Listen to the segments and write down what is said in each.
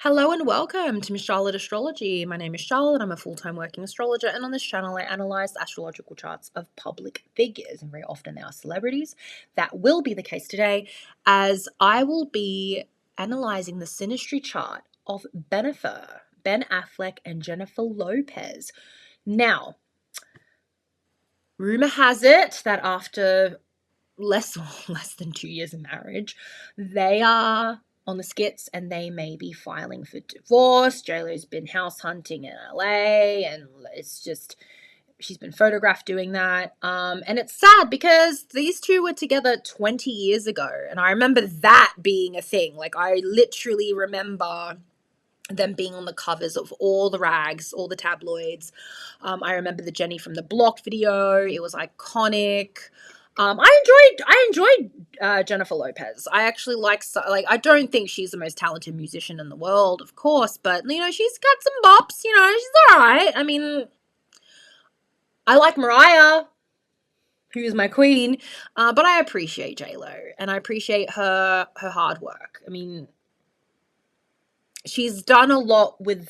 Hello and welcome to Miss Charlotte Astrology. My name is Charlotte. I'm a full-time working astrologer, and on this channel I analyze the astrological charts of public figures, and very often they are celebrities. That will be the case today, as I will be analyzing the Synastry chart of Ben Affleck, and Jennifer Lopez. Now, rumor has it that after less than 2 years of marriage, they are on the skits and they may be filing for divorce. JLo's been house hunting in LA, and it's just, she's been photographed doing that. And it's sad because these two were together 20 years ago, and I remember that being a thing. Like, I literally remember them being on the covers of all the rags, all the tabloids. I remember the Jenny from the Block video. It was iconic. I enjoyed Jennifer Lopez. I actually like I don't think she's the most talented musician in the world, of course, but she's got some bops. She's all right. I mean, I like Mariah, who's my queen, but I appreciate J-Lo, and I appreciate her hard work. I mean, she's done a lot with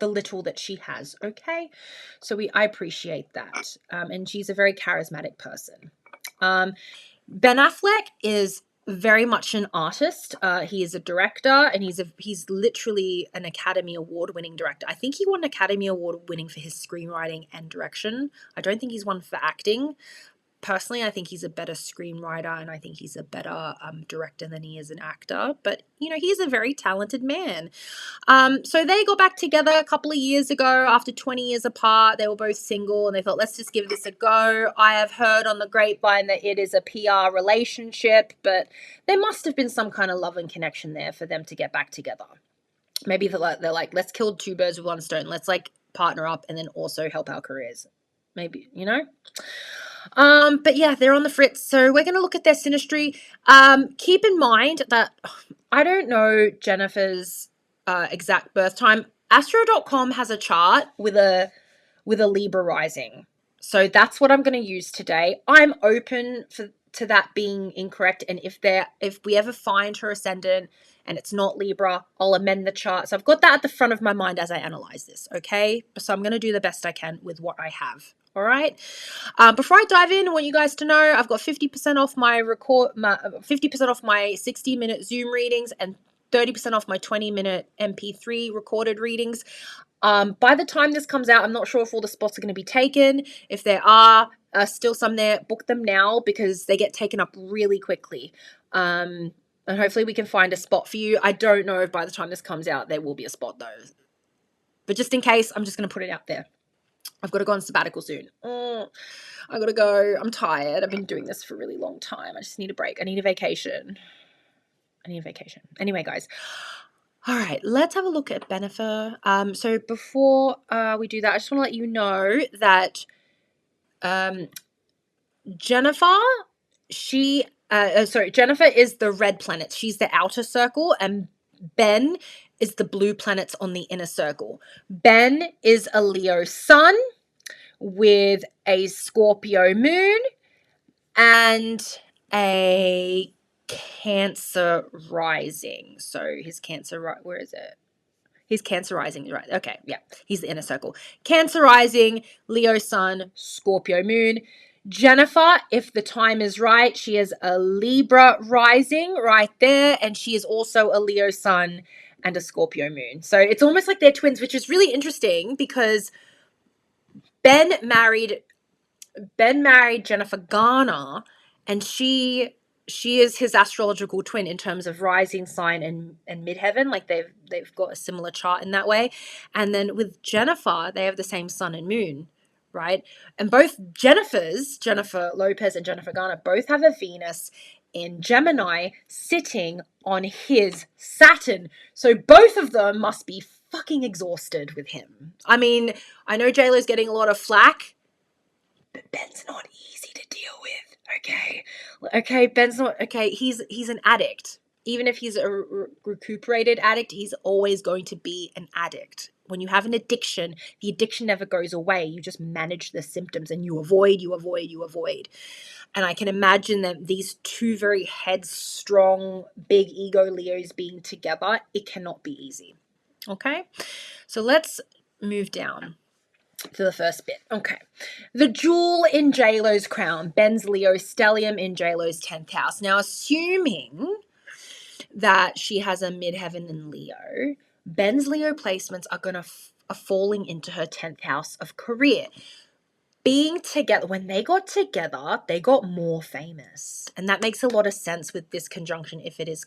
the little that she has. Okay, so I appreciate that, and she's a very charismatic person. Ben Affleck is very much an artist. He is a director, and he's literally an Academy Award winning director. I think he won an Academy Award winning for his screenwriting and direction. I don't think he's won for acting. Personally, I think he's a better screenwriter, and I think he's a better director than he is an actor. But, he's a very talented man. So they got back together a couple of years ago after 20 years apart. They were both single, and they thought, let's just give this a go. I have heard on the grapevine that it is a PR relationship, but there must have been some kind of love and connection there for them to get back together. Maybe they're like, let's kill two birds with one stone. Let's partner up and then also help our careers. Maybe, but yeah, they're on the fritz. So we're going to look at their synastry. Keep in mind that I don't know Jennifer's exact birth time. Astro.com has a chart with a Libra rising. So that's what I'm going to use today. I'm open to that being incorrect. And if we ever find her ascendant and it's not Libra, I'll amend the chart. So I've got that at the front of my mind as I analyze this. Okay. So I'm going to do the best I can with what I have. All right. Before I dive in, I want you guys to know I've got 50% off my 50% off my 60-minute Zoom readings and 30% off my 20-minute MP3 recorded readings. By the time this comes out, I'm not sure if all the spots are going to be taken. If there are still some there, book them now because they get taken up really quickly. And hopefully we can find a spot for you. I don't know if by the time this comes out, there will be a spot though. But just in case, I'm just going to put it out there. I've got to go on sabbatical soon. I got to go. I'm tired. I've been doing this for a really long time. I just need a break. I need a vacation. Anyway, guys. All right, let's have a look at Jennifer. So before we do that, I just want to let you know that Jennifer, Jennifer is the red planet. She's the outer circle, and Ben is the blue planets on the inner circle. Ben is a Leo sun with a Scorpio moon and a Cancer rising. So his Cancer, where is it? His Cancer rising, right? Okay, yeah, he's the inner circle. Cancer rising, Leo sun, Scorpio moon. Jennifer, if the time is right, she is a Libra rising right there, and she is also a Leo sun and a Scorpio moon. So it's almost like they're twins, which is really interesting because Ben married Jennifer Garner, and she is his astrological twin in terms of rising sign and midheaven. Like they've got a similar chart in that way. And then with Jennifer, they have the same sun and moon, right? And both Jennifer Lopez and Jennifer Garner, both have a Venus in Gemini sitting on his Saturn. So both of them must be fucking exhausted with him. I mean, I know JLo's getting a lot of flack, but Ben's not easy to deal with. Okay, Ben's not okay. He's an addict. Even if he's a recuperated addict, he's always going to be an addict. when you have an addiction, the addiction never goes away. You just manage the symptoms and you avoid. And I can imagine that these two very headstrong, big ego Leos being together, it cannot be easy. Okay, so let's move down to the first bit. Okay, the jewel in JLo's crown, Ben's Leo stellium in JLo's 10th house. Now, assuming that she has a midheaven in Leo, Ben's Leo placements are falling into her 10th house of career. Being together, when they got together, they got more famous. And that makes a lot of sense with this conjunction if it is,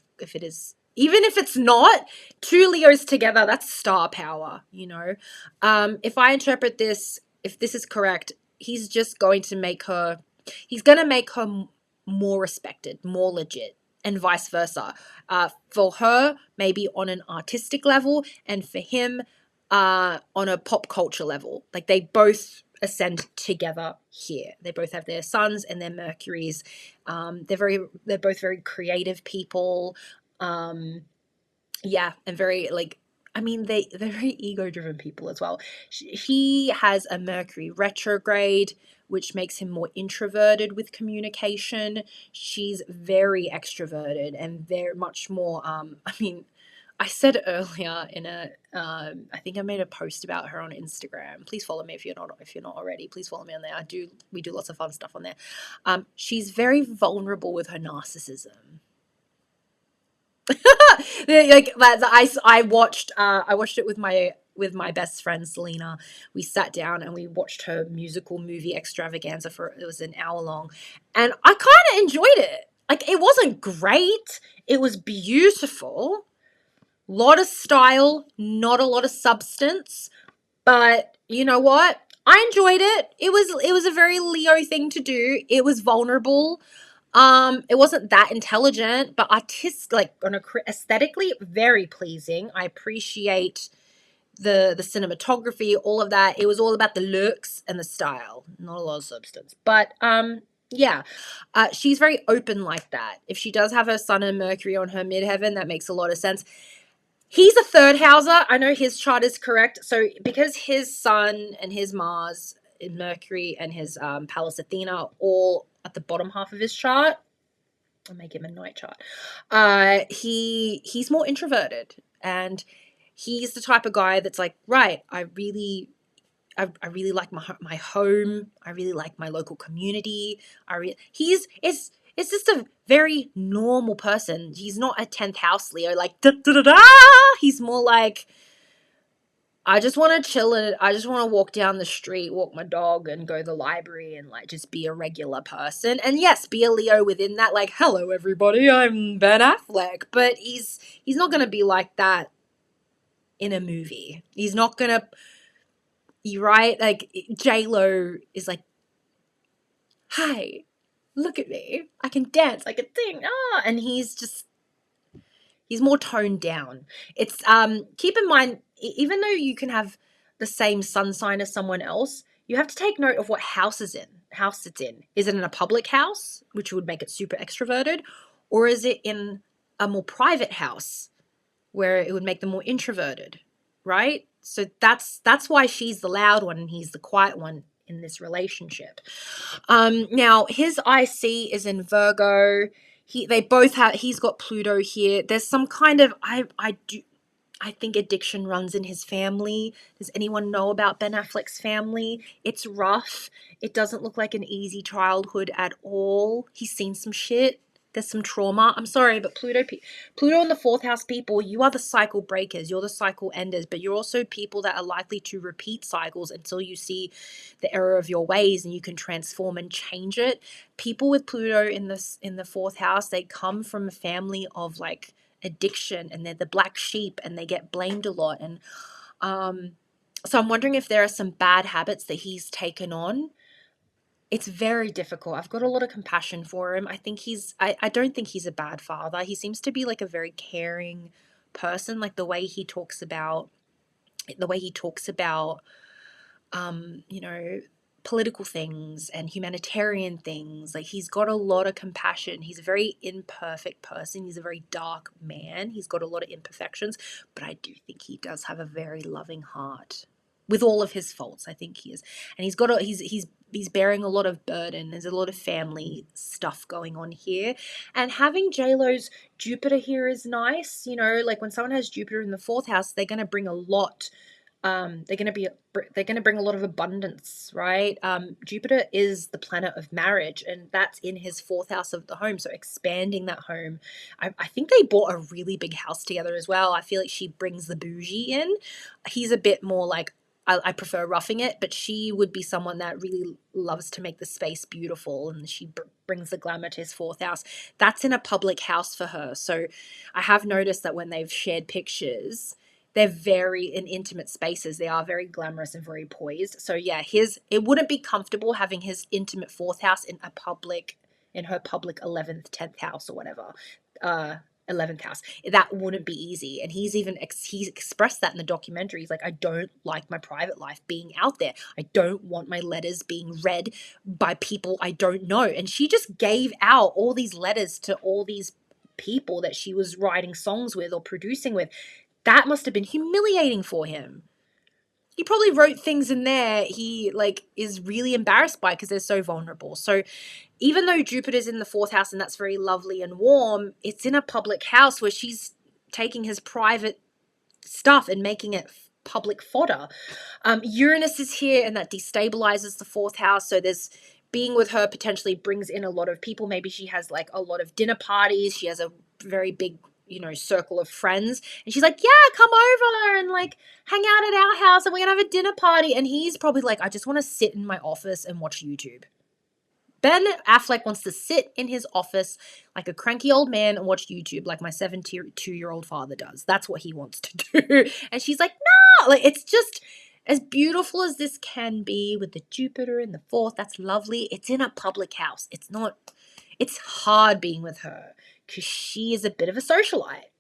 even if it's not, two Leos together, that's star power, you know. If I interpret this, if this is correct, he's going to make her more respected, more legit, and vice versa. For her, maybe on an artistic level, and for him, on a pop culture level. Like, they both ascend together here. They both have their suns and their Mercuries. They're both very creative people. Yeah, and very, like, I mean, they're very ego-driven people as well. He has a Mercury retrograde, which makes him more introverted with communication. She's very extroverted and very much more, I mean, I said earlier in I think I made a post about her on Instagram. Please follow me if you're not already. Please follow me on there. We do lots of fun stuff on there. She's very vulnerable with her narcissism. Like I watched it with my best friend Selena. We sat down and we watched her musical movie extravaganza it was an hour long, and I kind of enjoyed it. Like, it wasn't great, it was beautiful. Lot of style, not a lot of substance, but you know what? I enjoyed it. It was a very Leo thing to do. It was vulnerable. It wasn't that intelligent, but aesthetically very pleasing. I appreciate the cinematography, all of that. It was all about the looks and the style, not a lot of substance. But yeah, she's very open like that. If she does have her Sun and Mercury on her midheaven, that makes a lot of sense. He's a third houser. I know his chart is correct. So because his Sun and his Mars in Mercury and his Pallas Athena are all at the bottom half of his chart, I'll make him a night chart. He's more introverted, and he's the type of guy that's like, right, I really like my home. I really like my local community. It's just a very normal person. He's not a 10th house Leo, like, da, da, da, da. He's more like, I just want to chill and I just want to walk down the street, walk my dog, and go to the library and, like, just be a regular person. And yes, be a Leo within that, like, hello everybody, I'm Ben Affleck. But he's not going to be like that in a movie. He's not going to, right? Like, J-Lo is like, hi, look at me, I can dance, I can sing, and he's more toned down. It's keep in mind, even though you can have the same sun sign as someone else, you have to take note of what house it's in. Is it in a public house, which would make it super extroverted, or is it in a more private house where it would make them more introverted, right? So that's why she's the loud one and he's the quiet one in this relationship. Now his IC is in Virgo. He's got Pluto here. There's some kind of, I think addiction runs in his family. Does anyone know about Ben Affleck's family? It's rough. It doesn't look like an easy childhood at all. He's seen some shit. There's some trauma. I'm sorry, but Pluto in the 4th house people, you are the cycle breakers. You're the cycle enders, but you're also people that are likely to repeat cycles until you see the error of your ways and you can transform and change it. People with Pluto in the 4th house, they come from a family of, like, addiction, and they're the black sheep and they get blamed a lot. And so I'm wondering if there are some bad habits that he's taken on. It's very difficult. I've got a lot of compassion for him. I don't think he's a bad father. He seems to be, like, a very caring person. Like, the way he talks about you know, political things and humanitarian things. Like, he's got a lot of compassion. He's a very imperfect person. He's a very dark man. He's got a lot of imperfections, but I do think he does have a very loving heart. With all of his faults, I think he is. And he's bearing a lot of burden. There's a lot of family stuff going on here. And having J-Lo's Jupiter here is nice. You know, like when someone has Jupiter in the 4th house, they're going to bring a lot. They're going to bring a lot of abundance, right? Jupiter is the planet of marriage, and that's in his 4th house of the home. So expanding that home. I think they bought a really big house together as well. I feel like she brings the bougie in. He's a bit more like, I prefer roughing it, but she would be someone that really loves to make the space beautiful, and she brings the glamour to his 4th house. That's in a public house for her. So I have noticed that when they've shared pictures, they're very in intimate spaces. They are very glamorous and very poised. So yeah, it wouldn't be comfortable having his intimate 4th house in her public 11th, 10th house or whatever. 11th house. That wouldn't be easy. And he's expressed that in the documentary. He's like, I don't like my private life being out there. I don't want my letters being read by people I don't know. And she just gave out all these letters to all these people that she was writing songs with or producing with. That must have been humiliating for him. He probably wrote things in there he is really embarrassed by because they're so vulnerable. So even though Jupiter's in the 4th house and that's very lovely and warm, it's in a public house where she's taking his private stuff and making it public fodder. Uranus is here, and that destabilizes the 4th house. So there's being with her potentially brings in a lot of people. Maybe she has like a lot of dinner parties. She has a very big circle of friends, and she's like, yeah, come over and like hang out at our house and we're gonna have a dinner party. And he's probably like, I just want to sit in my office and watch YouTube. Ben Affleck wants to sit in his office like a cranky old man and watch YouTube like my 72-year-old father does. That's what he wants to do. And she's like, no, like, it's just as beautiful as this can be with the Jupiter in the 4th. That's lovely. It's in a public house. It's hard being with her because she is a bit of a socialite.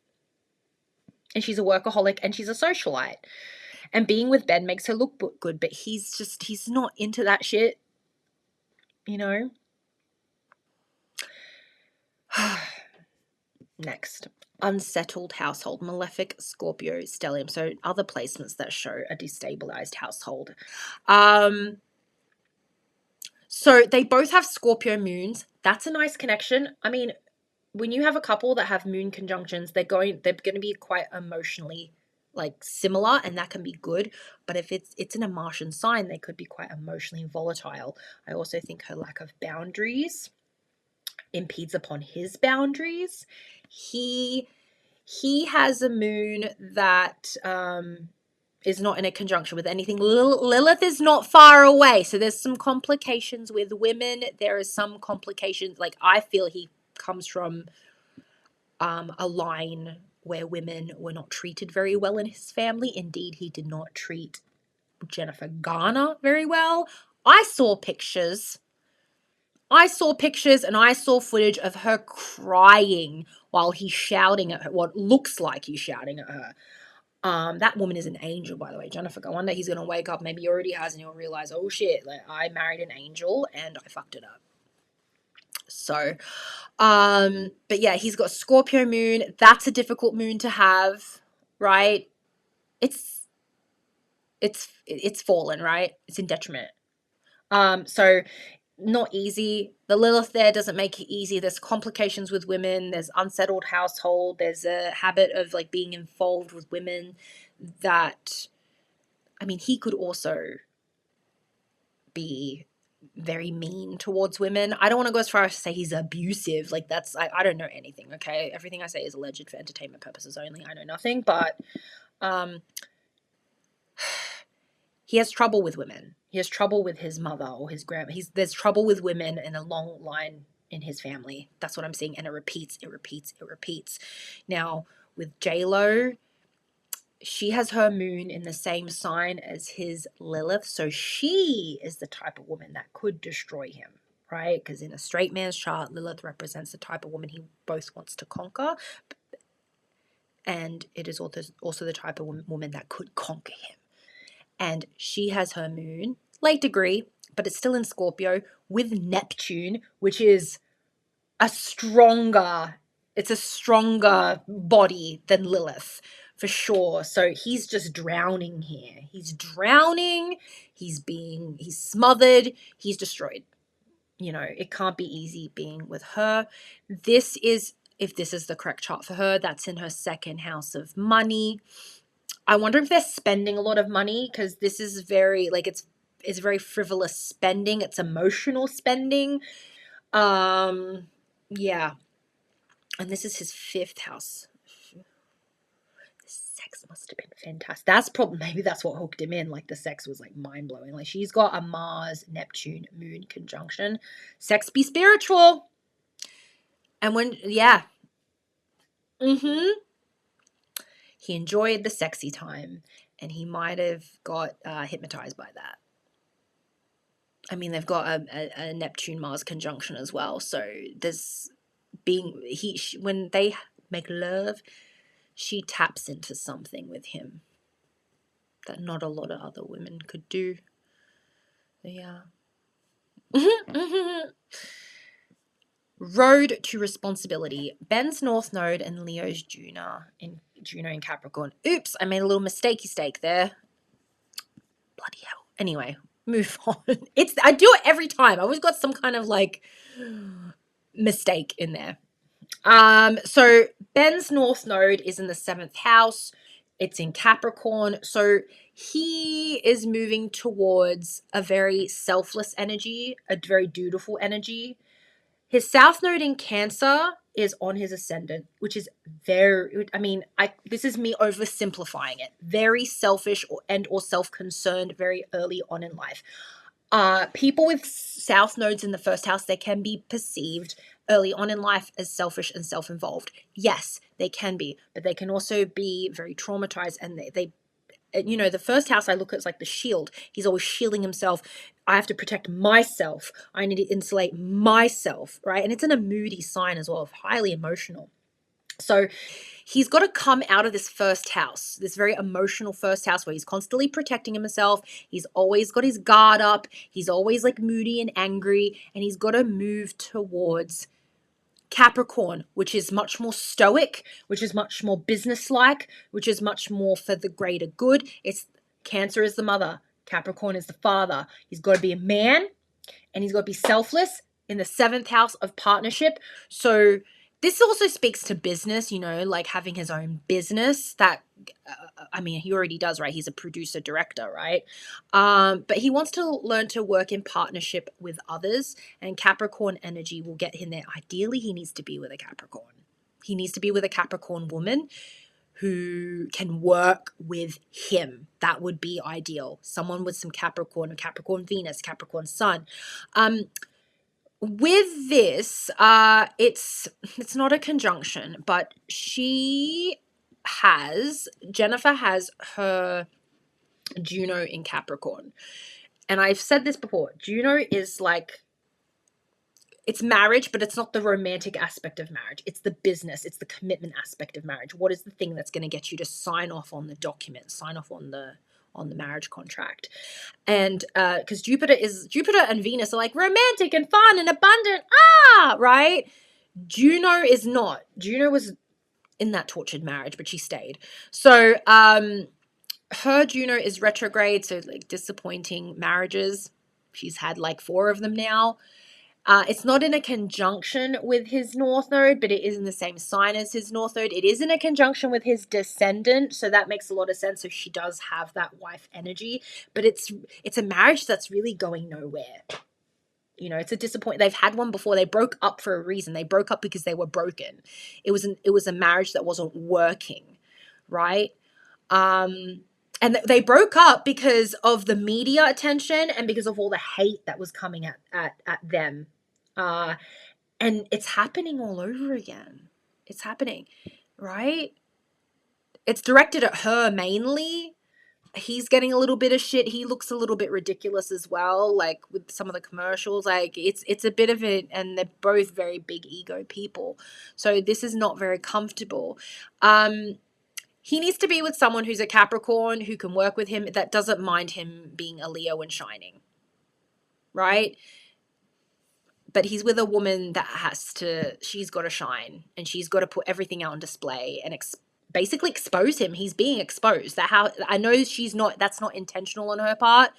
And she's a workaholic and she's a socialite. And being with Ben makes her look good, but he's not into that shit. Next, unsettled household, malefic, Scorpio, stellium. So other placements that show a destabilized household. So they both have Scorpio moons. That's a nice connection. I mean, when you have a couple that have moon conjunctions, they're going to be quite emotionally similar, and that can be good. But if it's in a Martian sign, they could be quite emotionally volatile. I also think her lack of boundaries impedes upon his boundaries. He has a moon that is not in a conjunction with anything. Lilith is not far away, so there's some complications with women. There is some complications. I feel he comes from a line where women were not treated very well in his family. Indeed, he did not treat Jennifer Garner very well. I saw pictures and I saw footage of her crying while he's shouting at her, what looks like he's shouting at her. That woman is an angel, by the way, Jennifer. I wonder he's going to wake up, maybe he already has, and he'll realize, oh shit, I married an angel and I fucked it up. So, but yeah, he's got Scorpio moon. That's a difficult moon to have, right? It's fallen, right? It's in detriment. So not easy. The Lilith there doesn't make it easy. There's complications with women. There's unsettled household. There's a habit of being involved with women that, I mean, he could also be very mean towards women. I don't want to go as far as to say he's abusive. I don't know anything, okay? Everything I say is alleged for entertainment purposes only. I know nothing, but he has trouble with women. He has trouble with his mother or his grandma. There's trouble with women in a long line in his family. That's what I'm seeing. And it repeats. Now, with J-Lo, she has her moon in the same sign as his Lilith. So she is the type of woman that could destroy him, right? Because in a straight man's chart, Lilith represents the type of woman he both wants to conquer. And it is also the type of woman that could conquer him. And she has her moon, late degree, but it's still in Scorpio with Neptune, which is a stronger body than Lilith for sure. So he's just drowning here. He's drowning. He's smothered. He's destroyed. You know, it can't be easy being with her. If this is the correct chart for her, that's in her second house of money. I wonder if they're spending a lot of money, because this is very, like, it's very frivolous spending. It's emotional spending. Yeah. And this is his fifth house. The sex must have been fantastic. Maybe that's what hooked him in. Like, the sex was like mind-blowing. Like, she's got a Mars, Neptune, Moon conjunction. Sex be spiritual. And he enjoyed the sexy time, and he might have got hypnotized by that. I mean, they've got a Neptune-Mars conjunction as well. So when they make love, she taps into something with him that not a lot of other women could do. Yeah. Road to responsibility. Ben's North Node and Leo's Juno in Capricorn. Oops, I made a little mistake there. Bloody hell. Anyway, move on. I do it every time. I always got some kind of like mistake in there. So Ben's North Node is in the 7th house. It's in Capricorn. So he is moving towards a very selfless energy, a very dutiful energy. His South Node in Cancer is on his ascendant, which is this is me oversimplifying it. Very selfish or self-concerned very early on in life. People with South Nodes in the first house, they can be perceived early on in life as selfish and self-involved. Yes, they can be, but they can also be very traumatized, and they the first house I look at is like the shield. He's always shielding himself. I have to protect myself. I need to insulate myself, right? And it's in a moody sign as well, highly emotional. So he's got to come out of this first house, this very emotional first house where he's constantly protecting himself. He's always got his guard up. He's always like moody and angry, and he's got to move towards Capricorn, which is much more stoic, which is much more businesslike, which is much more for the greater good. Cancer is the mother, Capricorn is the father. He's got to be a man, and he's got to be selfless in the 7th house of partnership. So this also speaks to business, like having his own business. That, he already does, right? He's a producer, director, right? But he wants to learn to work in partnership with others, and Capricorn energy will get him there. Ideally, he needs to be with a Capricorn. He needs to be with a Capricorn woman who can work with him. That would be ideal. Someone with some Capricorn Venus, Capricorn Sun. With this, it's not a conjunction, but Jennifer has her Juno in Capricorn. And I've said this before, Juno is like, it's marriage, but it's not the romantic aspect of marriage. It's the business, it's the commitment aspect of marriage. What is the thing that's going to get you to sign off on the document, sign off on the marriage contract? And because Jupiter and Venus are like romantic and fun and abundant, right? Juno is not. Juno was in that tortured marriage, but she stayed. So her Juno is retrograde, so like disappointing marriages. She's had like 4 of them now. It's not in a conjunction with his North Node, but it is in the same sign as his North Node. It is in a conjunction with his descendant, so that makes a lot of sense. So she does have that wife energy, but it's a marriage that's really going nowhere. It's a disappointment. They've had one before. They broke up for a reason. They broke up because they were broken. It was a marriage that wasn't working, right? And they broke up because of the media attention and because of all the hate that was coming at them. And it's happening all over again. It's happening, right? It's directed at her mainly. He's getting a little bit of shit. He looks a little bit ridiculous as well, like with some of the commercials. Like it's a bit of it, and they're both very big ego people. So this is not very comfortable. He needs to be with someone who's a Capricorn, who can work with him, that doesn't mind him being a Leo and shining. right? But he's with a woman that she's got to shine, and she's got to put everything out on display and basically expose him. He's being exposed. I know that's not intentional on her part,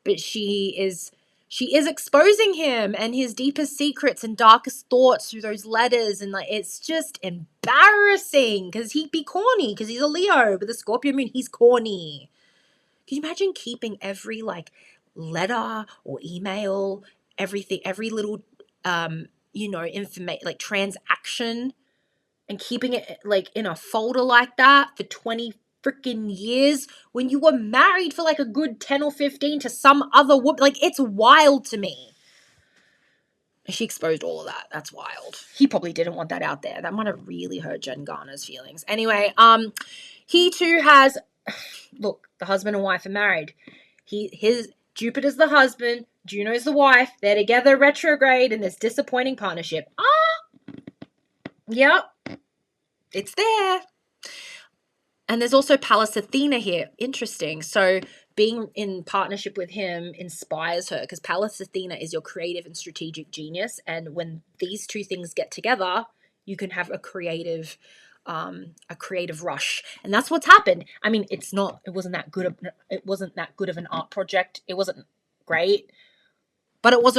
but she is exposing him and his deepest secrets and darkest thoughts through those letters. And like, it's just embarrassing because he'd be corny because he's a Leo, but the Scorpio moon, he's corny. Can you imagine keeping every like letter or email, everything, every little, information, like transaction, and keeping it like in a folder like that for 20 freaking years when you were married for like a good 10 or 15 to some other woman? Like, it's wild to me. She exposed all of that. That's wild. He probably didn't want that out there. That might have really hurt Jen Garner's feelings. Anyway, he too has, look, the husband and wife are married. His Jupiter's the husband, Juno's the wife. They're together retrograde in this disappointing partnership. Yep. It's there. And there's also Pallas Athena here. Interesting. So being in partnership with him inspires her because Pallas Athena is your creative and strategic genius. And when these two things get together, you can have a creative rush. And that's what's happened. I mean, it wasn't that good of an art project. It wasn't great, but it was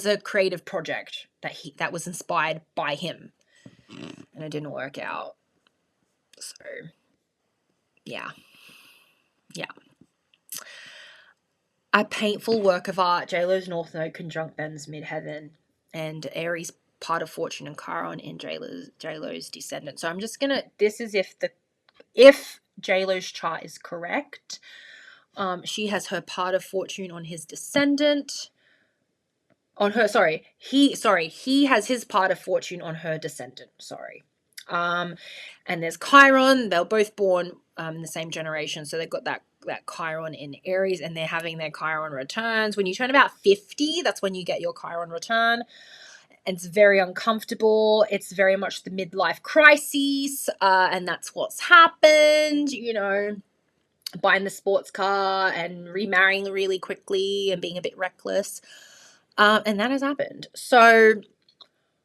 a creative project that was inspired by him, and it didn't work out. So yeah. A painful work of art. JLo's North Node conjunct Ben's midheaven, and Aries part of Fortune and Chiron in JLo's descendant. So I'm just gonna. This is if JLo's chart is correct. She has her part of Fortune on his descendant. He has his part of Fortune on her descendant. And there's Chiron. They're both born in the same generation, so they've got that Chiron in Aries, and they're having their Chiron returns. When you turn about 50, that's when you get your Chiron return. And it's very uncomfortable. It's very much the midlife crisis, and that's what's happened. Buying the sports car and remarrying really quickly and being a bit reckless. And that has happened. So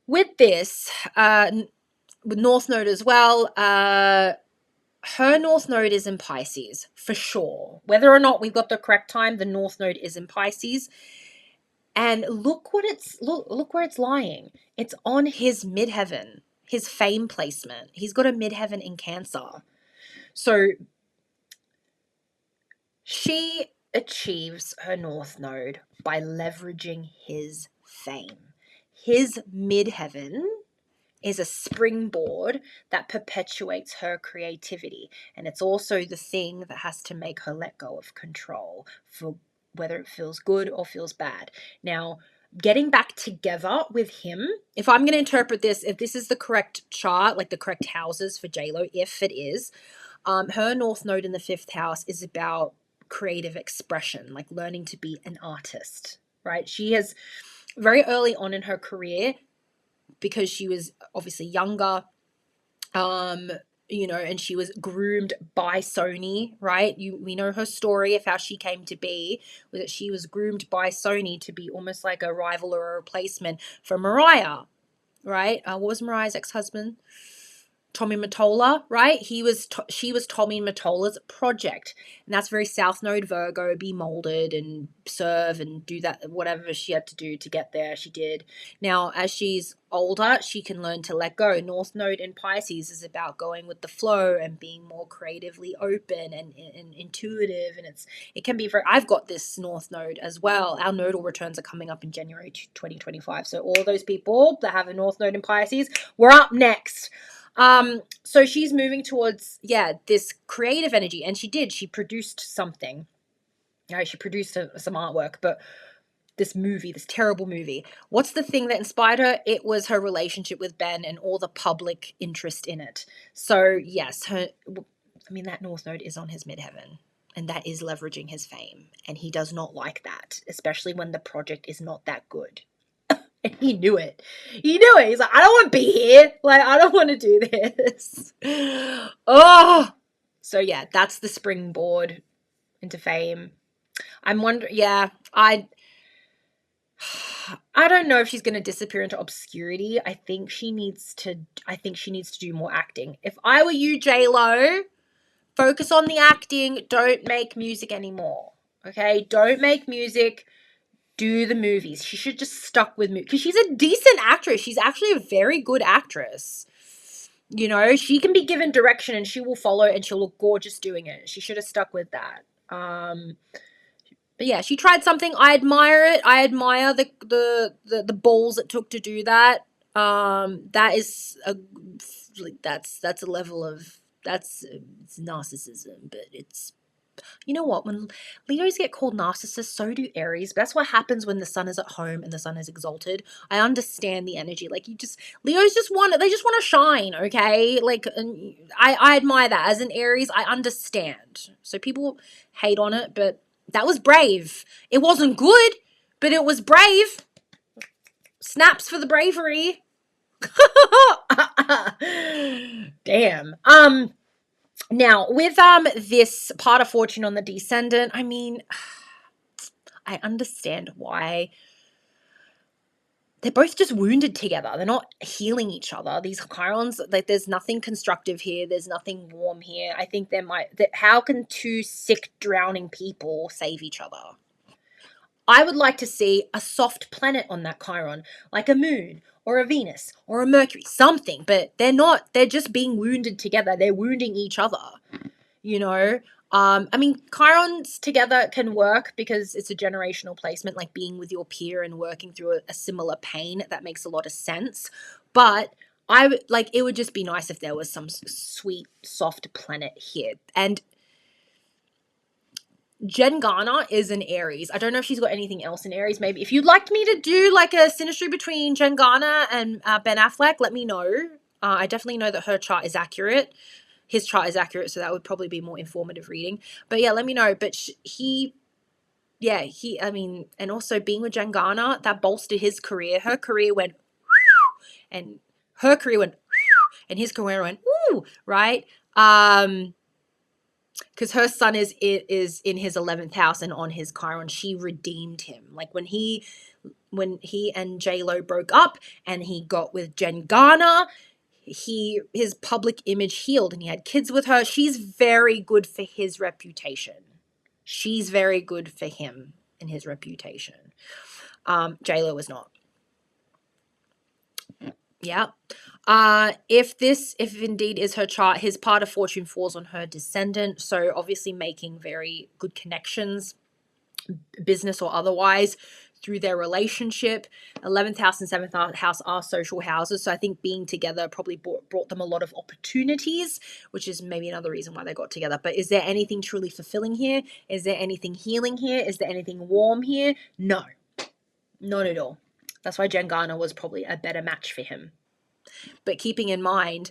with this, with North Node as well, her North Node is in Pisces for sure. Whether or not we've got the correct time, the North Node is in Pisces. And look where it's lying. It's on his midheaven, his fame placement. He's got a midheaven in Cancer. So she achieves her North Node by leveraging his fame. His midheaven is a springboard that perpetuates her creativity. And it's also the thing that has to make her let go of control for whether it feels good or feels bad. Now, getting back together with him, if I'm going to interpret this, if this is the correct chart, like the correct houses for JLo, if it is, her North Node in the 5th house is about creative expression, like learning to be an artist, right? She has very early on in her career, because she was obviously younger, and she was groomed by Sony, right? We know her story of how she came to be, was that she was groomed by Sony to be almost like a rival or a replacement for Mariah, right? What was Mariah's ex-husband? Tommy Mottola, right? She was Tommy Mottola's project, and that's very South Node Virgo, be molded and serve and do that, whatever she had to do to get there, she did. Now, as she's older, she can learn to let go. North Node in Pisces is about going with the flow and being more creatively open and intuitive, and it can be very. I've got this North Node as well. Our nodal returns are coming up in January 2025. So all those people that have a North Node in Pisces, we're up next. So she's moving towards, this creative energy, and she produced something, right? She produced some artwork, but this terrible movie, what's the thing that inspired her? It was her relationship with Ben and all the public interest in it. So yes, that North Node is on his midheaven, and that is leveraging his fame, and he does not like that, especially when the project is not that good. And he knew it. He's like, I don't want to be here. Like, I don't want to do this. Oh. So yeah, that's the springboard into fame. I'm wondering, yeah, I don't know if she's going to disappear into obscurity. I think she needs to do more acting. If I were you, J-Lo, focus on the acting. Don't make music anymore. Okay? Don't make music. Do the movies. She should just stuck with me because she's a decent actress. She's actually a very good actress. You know, she can be given direction and she will follow and she'll look gorgeous doing it. She should have stuck with that. But yeah, she tried something. I admire it. I admire the balls it took to do that. That is that's a level of it's narcissism, but it's, you know what? When Leos get called narcissists, so do Aries. That's what happens when the sun is at home and the sun is exalted. I understand the energy. Like Leos just want to shine, okay? Like, and I admire that. As an Aries, I understand. So people hate on it, but that was brave. It wasn't good, but it was brave. Snaps for the bravery. Damn. Now, with this part of fortune on the descendant, I mean, I understand why. They're both just wounded together. They're not healing each other. These chirons, like, there's nothing constructive here. There's nothing warm here. I think how can two sick, drowning people save each other? I would like to see a soft planet on that chiron, like a moon or a Venus or a Mercury, something, but they're not. They're just being wounded together. They're wounding each other. You know, I mean, chirons together can work because it's a generational placement, like being with your peer and working through a similar pain. That makes a lot of sense. But it would just be nice if there was some sweet, soft planet here. And Jen Garner is an Aries. I don't know if she's got anything else in Aries. Maybe if you'd like me to do like a synastry between Jen Garner and Ben Affleck, let me know. I definitely know that her chart is accurate. His chart is accurate, so that would probably be more informative reading. But yeah, let me know. But I mean, and also being with Jen Garner, that bolstered his career. Her career went, and her career went, and his career went, ooh, right? Because her sun is in his 11th house and on his chiron. She redeemed him. Like when he and J-Lo broke up and he got with Jen Garner, his public image healed and he had kids with her. She's very good for his reputation. She's very good for him and his reputation. J-Lo was not. Yeah. If indeed is her chart, his part of fortune falls on her descendant. So obviously making very good connections, business or otherwise, through their relationship. 11th house and 7th house are social houses. So I think being together probably brought them a lot of opportunities, which is maybe another reason why they got together. But is there anything truly fulfilling here? Is there anything healing here? Is there anything warm here? No, not at all. That's why Jen Garner was probably a better match for him. But keeping in mind,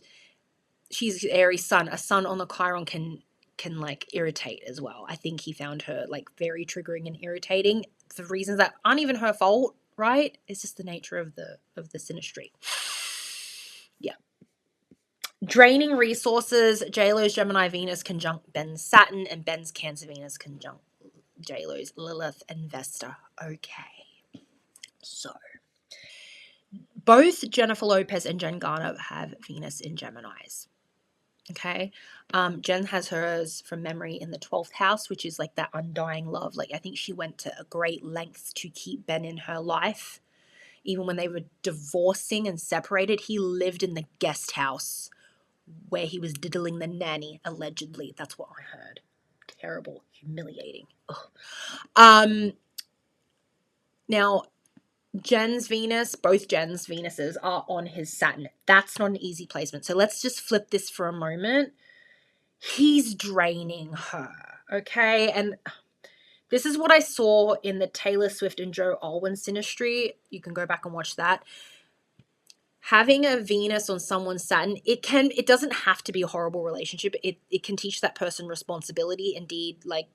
she's Aries sun. A sun on the chiron can like irritate as well. I think he found her like very triggering and irritating for reasons that aren't even her fault, right? It's just the nature of the synastry. Yeah. Draining resources. J-Lo's Gemini Venus conjunct Ben's Saturn and Ben's Cancer Venus conjunct J-Lo's Lilith and Vesta. Okay. So both Jennifer Lopez and Jen Garner have Venus in Geminis. Okay. Jen has hers from memory in the 12th house, which is like that undying love. Like I think she went to a great length to keep Ben in her life. Even when they were divorcing and separated, he lived in the guest house where he was diddling the nanny, allegedly. That's what I heard. Terrible, humiliating. Ugh. Now, Jen's Venus, both Jen's Venuses are on his Saturn. That's not an easy placement. So let's just flip this for a moment. He's draining her, okay? And this is what I saw in the Taylor Swift and Joe Alwyn synastry. You can go back and watch that. Having a Venus on someone's Saturn, it doesn't have to be a horrible relationship. It can teach that person responsibility. Indeed, like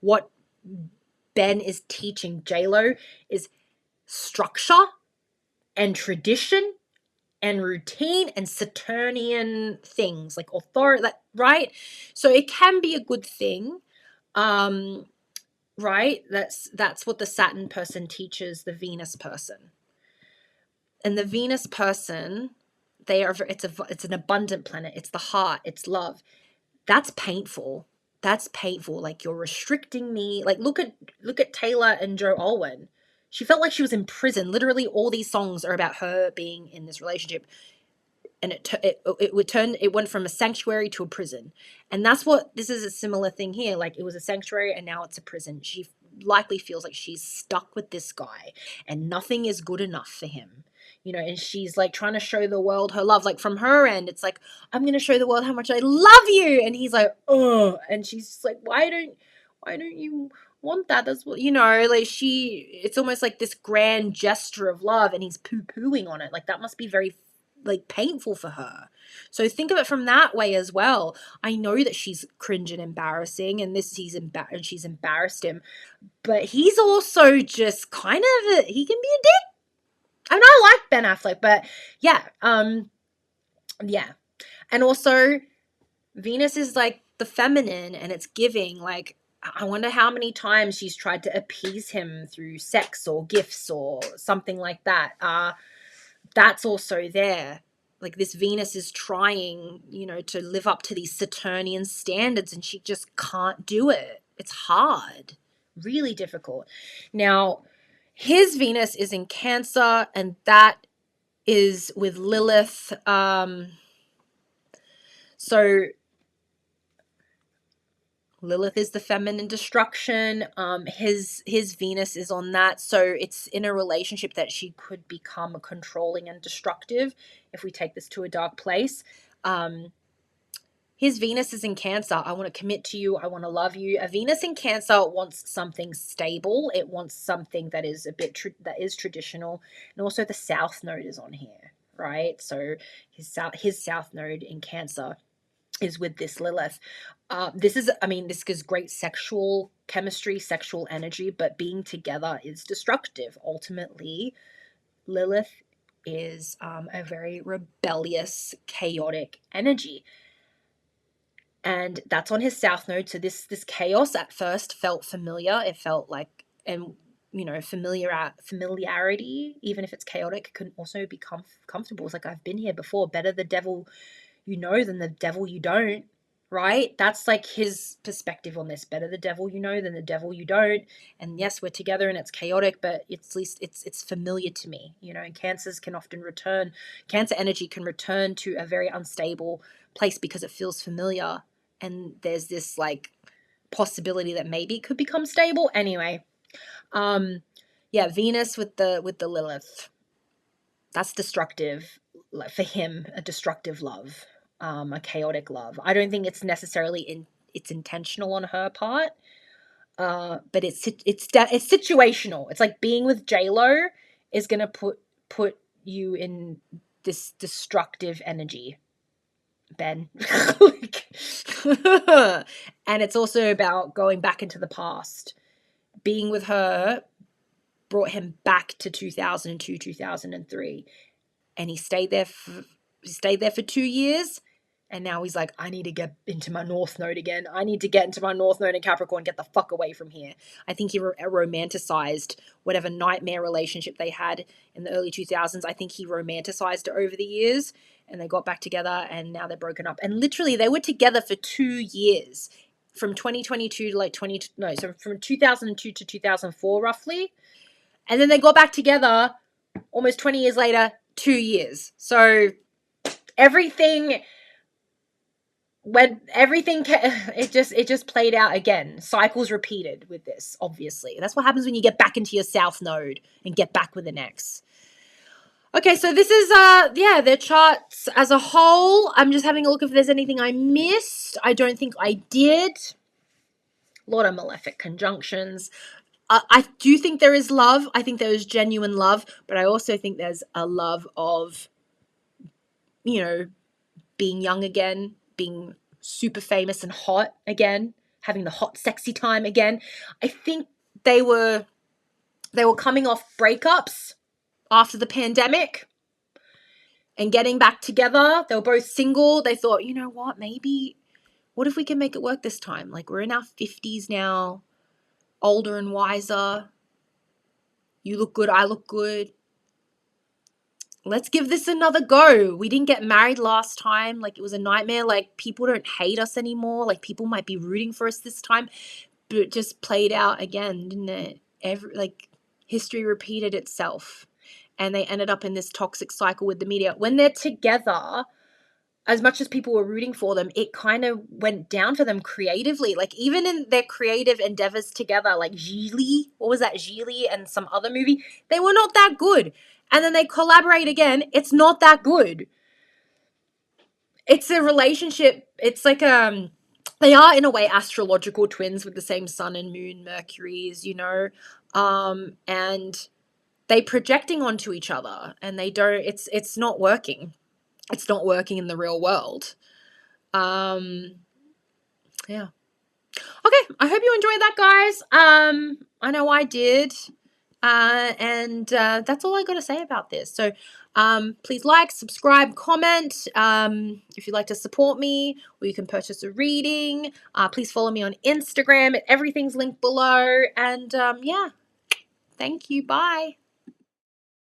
what Ben is teaching J-Lo is structure and tradition and routine and Saturnian things like authority, right? So it can be a good thing. right? That's what the Saturn person teaches the Venus person. And the Venus person, it's an abundant planet. It's the heart, it's love. That's painful. That's painful. Like, you're restricting me. Like, look at Taylor and Joe Alwyn. She felt like she was in prison. Literally, all these songs are about her being in this relationship, and it went from a sanctuary to a prison. And that's what this is, a similar thing here. Like, it was a sanctuary and now it's a prison. She likely feels like she's stuck with this guy and nothing is good enough for him, and she's like trying to show the world her love. Like, from her end, it's like, I'm going to show the world how much I love you. And he's like, oh, and she's just like, why don't you want that? That's what, like, it's almost like this grand gesture of love and he's poo-pooing on it. Like, that must be very, like, painful for her. So think of it from that way as well. I know that she's cringe and embarrassing, and she's embarrassed him, but he's also just kind of he can be a dick. I mean, I like Ben Affleck, but yeah, yeah. And also, Venus is like the feminine, and it's giving. Like, I wonder how many times she's tried to appease him through sex or gifts or something like that. That's also there. Like, this Venus is trying, to live up to these Saturnian standards, and she just can't do it. It's hard, really difficult. Now, his Venus is in Cancer, and that is with Lilith. So Lilith is the feminine destruction. His Venus is on that. So it's in a relationship that she could become controlling and destructive if we take this to a dark place. His Venus is in Cancer. I want to commit to you. I want to love you. A Venus in Cancer wants something stable. It wants something that is that is traditional. And also the South Node is on here, right? So his South Node in Cancer is with this Lilith. This is great sexual chemistry, sexual energy, but being together is destructive. Ultimately, Lilith is a very rebellious, chaotic energy. And that's on his South Node. So this chaos at first felt familiar. It felt like, and familiarity, even if it's chaotic, can also be comfortable. It's like, I've been here before. Better the devil you know than the devil you don't, right? That's like his perspective on this. Better the devil you know than the devil you don't. And yes, we're together and it's chaotic, but at least it's familiar to me, and Cancer energy can return to a very unstable place because it feels familiar. And there's this like possibility that maybe it could become stable. Anyway, Venus with the Lilith. That's destructive for him, a destructive love. A chaotic love. I don't think it's necessarily it's intentional on her part, but it's situational. It's like being with J-Lo is gonna put you in this destructive energy, Ben. And it's also about going back into the past. Being with her brought him back to 2002, 2003, and he stayed there for 2 years. And now he's like, I need to get into my North Node again. I need to get into my North Node in Capricorn, get the fuck away from here. I think he romanticized whatever nightmare relationship they had in the early 2000s. I think he romanticized it over the years, and they got back together, and now they're broken up. And literally, they were together for 2 years, from 2022 to from 2002 to 2004, roughly. And then they got back together almost 20 years later, 2 years. So everything it just played out again. Cycles repeated with this, obviously. That's what happens when you get back into your South Node and get back with an ex. Okay, so this is their charts as a whole. I'm just having a look if there's anything I missed. I don't think I did. A lot of malefic conjunctions. I do think there is love. I think there is genuine love, but I also think there's a love of, being young again, being super famous and hot again, having the hot, sexy time again. I think they were coming off breakups after the pandemic and getting back together. They were both single. They thought, you know what, maybe, what if we can make it work this time? Like, we're in our 50s now. older and wiser. You look good, I look good. Let's give this another go. We didn't get married last time. Like, it was a nightmare. Like, people don't hate us anymore. Like, people might be rooting for us this time. But it just played out again, didn't it? History repeated itself. And they ended up in this toxic cycle with the media. When they're together, as much as people were rooting for them, it kind of went down for them creatively. Like, even in their creative endeavors together, like Gigli, what was that, Gigli and some other movie, they were not that good. And then they collaborate again, it's not that good. It's a relationship, it's like, they are in a way astrological twins with the same sun and moon, Mercury's, you know, and they projecting onto each other, and they don't, it's not working. It's not working in the real world. Yeah. Okay, I hope you enjoyed that, guys. I know I did. And that's all I got to say about this. So please like, subscribe, comment if you'd like to support me, or you can purchase a reading. Please follow me on Instagram. Everything's linked below. And yeah, thank you. Bye.